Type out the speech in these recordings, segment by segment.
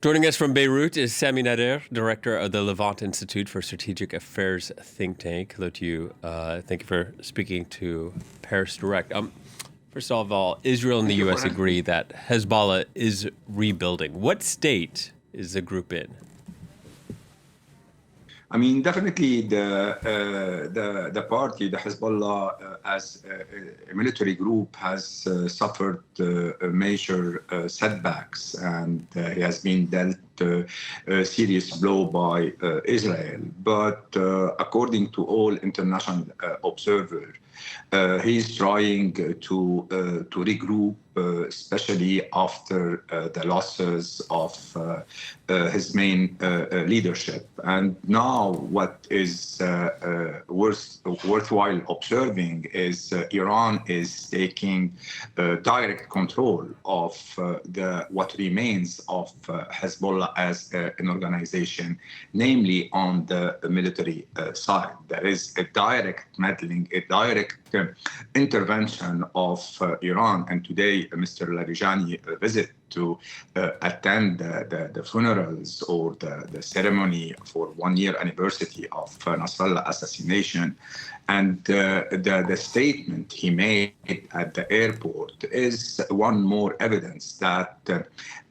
Joining us from Beirut is Sami Nader, director of the Levant Institute for Strategic Affairs think tank. Hello to you. Thank you for speaking to Paris Direct. First of all, Israel and the U.S. agree that Hezbollah is rebuilding. What state is the group in? I mean, definitely the party, the Hezbollah, as a military group, has suffered major setbacks, and he has been dealt a serious blow by Israel. But according to all international observers, he's trying to regroup, especially after the losses of his main leadership. And now what is worthwhile observing is Iran is taking direct control of what remains of Hezbollah as an organization, namely on the military side. There is a direct meddling, a direct intervention of Iran. And today, Mr. Larijani visit to attend the funerals or the ceremony for 1 year anniversary of Nasrallah assassination. And the statement he made at the airport is one more evidence that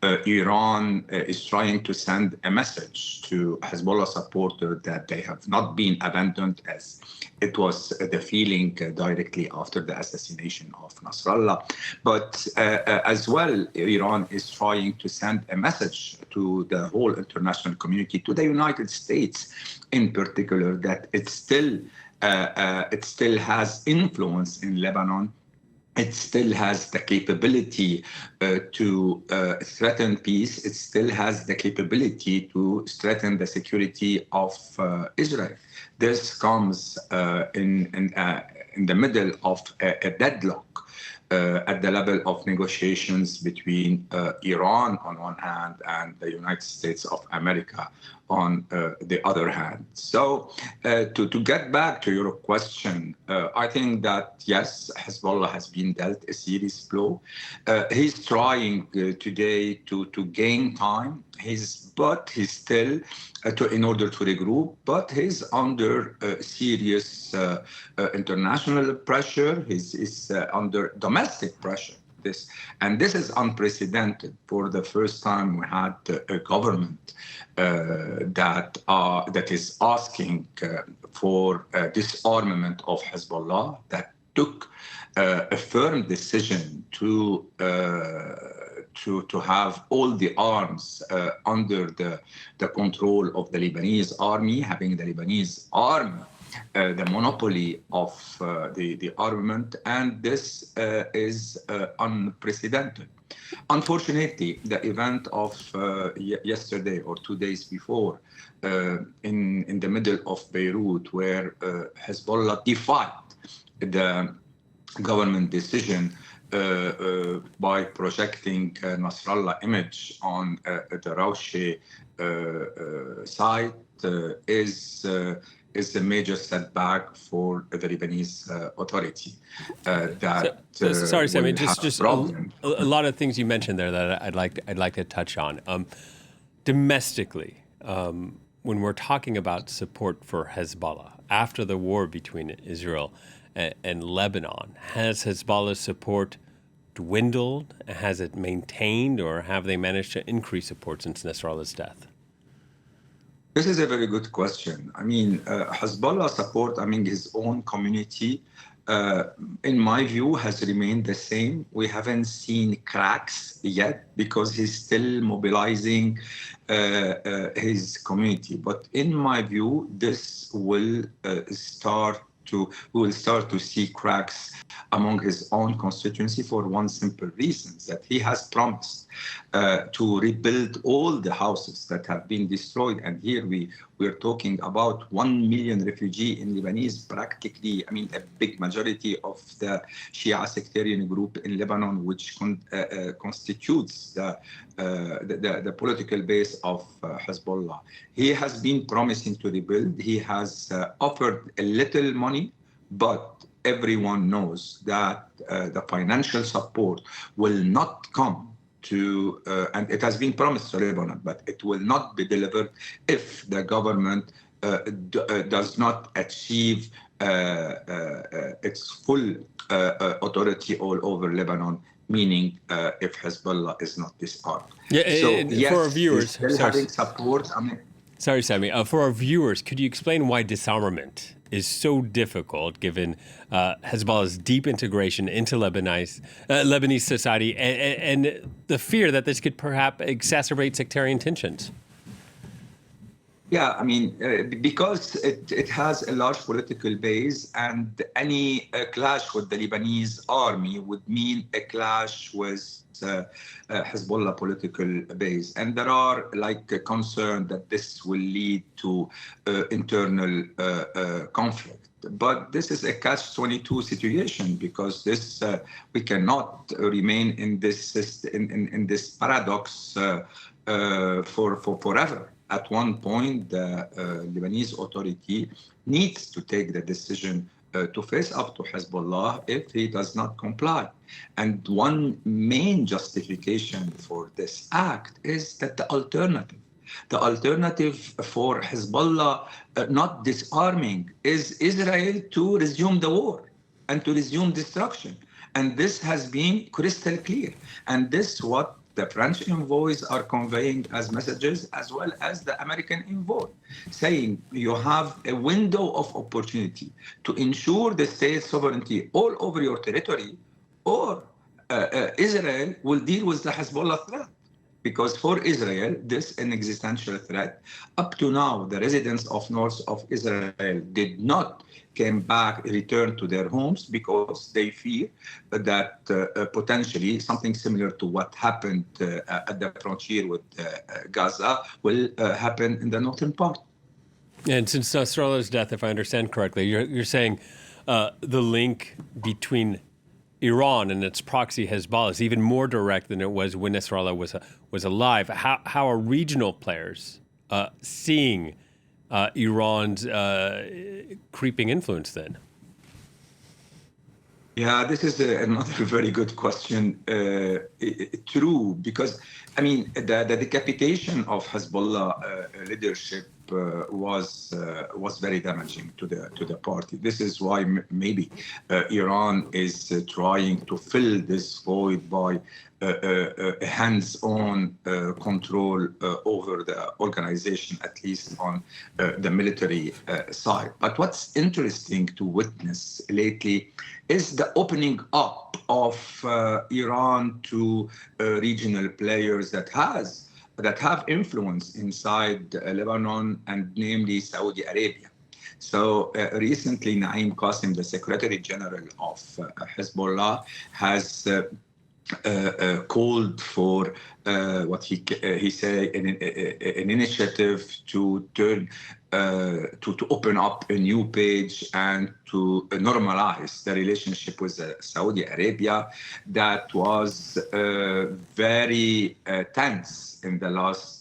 Iran is trying to send a message to Hezbollah supporters that they have not been abandoned, as it was the feeling directly after the assassination of Nasrallah. But as well, Iran is trying to send a message to the whole international community, to the United States in particular, that it still has influence in Lebanon. It still has the capability to threaten peace. It still has the capability to threaten the security of Israel. This comes in the middle of a deadlock at the level of negotiations between Iran on one hand and the United States of America on the other hand. So to get back to your question, I think that, yes, Hezbollah has been dealt a serious blow. He's trying today to gain time, but he's still, in order to regroup, but he's under serious international pressure. He's under domestic pressure. This is unprecedented. For the first time, we had a government that is asking for disarmament of Hezbollah, that took a firm decision to have all the arms under the control of the Lebanese army, having the Lebanese army the monopoly of the armament, and this is unprecedented. Unfortunately, the event of yesterday or 2 days before in the middle of Beirut, where Hezbollah defied the government decision by projecting Nasrallah image on the Rauche site, is a major setback for the Lebanese authority. Sorry, Sami, just a lot of things you mentioned there that I'd like to touch on. Domestically, when we're talking about support for Hezbollah after the war between Israel and Lebanon, has Hezbollah's support dwindled? Has it maintained, or have they managed to increase support since Nasrallah's death? This is a very good question. I mean, Hezbollah support among his own community, in my view, has remained the same. We haven't seen cracks yet because he's still mobilizing his community. But in my view, this will we will start to see cracks among his own constituency for one simple reason, that he has promised to rebuild all the houses that have been destroyed. And here we're talking about 1 million refugees in Lebanese, practically, I mean, a big majority of the Shia sectarian group in Lebanon, which constitutes the political base of Hezbollah. He has been promising to rebuild. He has offered a little money, but everyone knows that the financial support will not come and it has been promised to Lebanon, but it will not be delivered if the government does not achieve its full authority all over Lebanon, meaning if Hezbollah is not disarmed. Yeah, so yes, for our viewers, still having support. Sorry, Sami. For our viewers, could you explain why disarmament is so difficult given Hezbollah's deep integration into Lebanese society and the fear that this could perhaps exacerbate sectarian tensions? Yeah, I mean, because it has a large political base, and any clash with the Lebanese army would mean a clash with Hezbollah political base. And there are concern that this will lead to internal conflict. But this is a catch-22 situation, because this we cannot remain in this paradox for forever. At one point, the Lebanese authority needs to take the decision to face up to Hezbollah if he does not comply. And one main justification for this act is that the alternative for Hezbollah not disarming is Israel to resume the war and to resume destruction. And this has been crystal clear. And this what the French envoys are conveying as messages, as well as the American envoy, saying you have a window of opportunity to ensure the state sovereignty all over your territory, or Israel will deal with the Hezbollah threat. Because for Israel, this is an existential threat. Up to now, the residents of north of Israel did not return to their homes because they fear that potentially something similar to what happened at the frontier with Gaza will happen in the northern part. And since Nasrallah's death, if I understand correctly, you're saying the link between Iran and its proxy Hezbollah is even more direct than it was when Nasrallah was alive. How are regional players seeing Iran's creeping influence then? Yeah, this is another very good question. True, because I mean the decapitation of Hezbollah leadership was very damaging to the party. This is why maybe Iran is trying to fill this void by hands-on control over the organization, at least on the military side. But what's interesting to witness lately is the opening up of Iran to regional players that have influence inside Lebanon, and namely Saudi Arabia. So recently, Naim Qasim, the Secretary General of Hezbollah, has called for what he said an initiative to open up a new page and to normalize the relationship with Saudi Arabia that was very tense in the last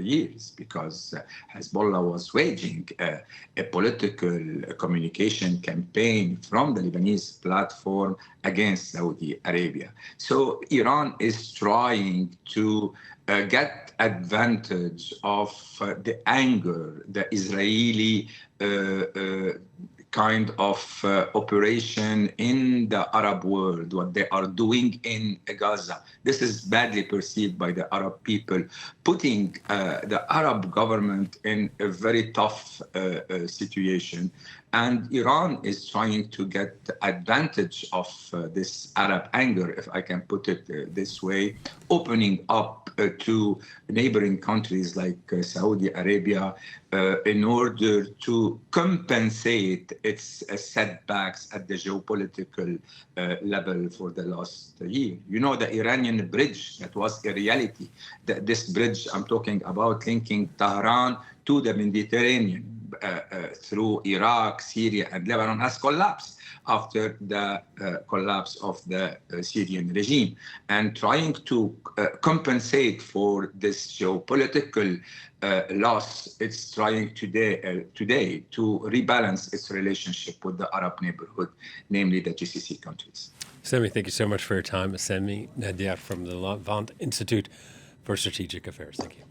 years, because Hezbollah was waging a political communication campaign from the Lebanese platform against Saudi Arabia. So Iran is trying to get advantage of the anger, the Israeli kind of operation in the Arab world, what they are doing in Gaza. This is badly perceived by the Arab people, putting the Arab government in a very tough situation. And Iran is trying to get advantage of this Arab anger, if I can put it this way, opening up to neighboring countries like Saudi Arabia in order to compensate its setbacks at the geopolitical level for the last year. You know, the Iranian bridge that was a reality, this bridge I'm talking about linking Tehran to the Mediterranean through Iraq, Syria, and Lebanon has collapsed after the collapse of the Syrian regime. And trying to compensate for this geopolitical loss, it's trying today to rebalance its relationship with the Arab neighborhood, namely the GCC countries. Sami, thank you so much for your time. Sami Nader from the Levant Institute for Strategic Affairs. Thank you.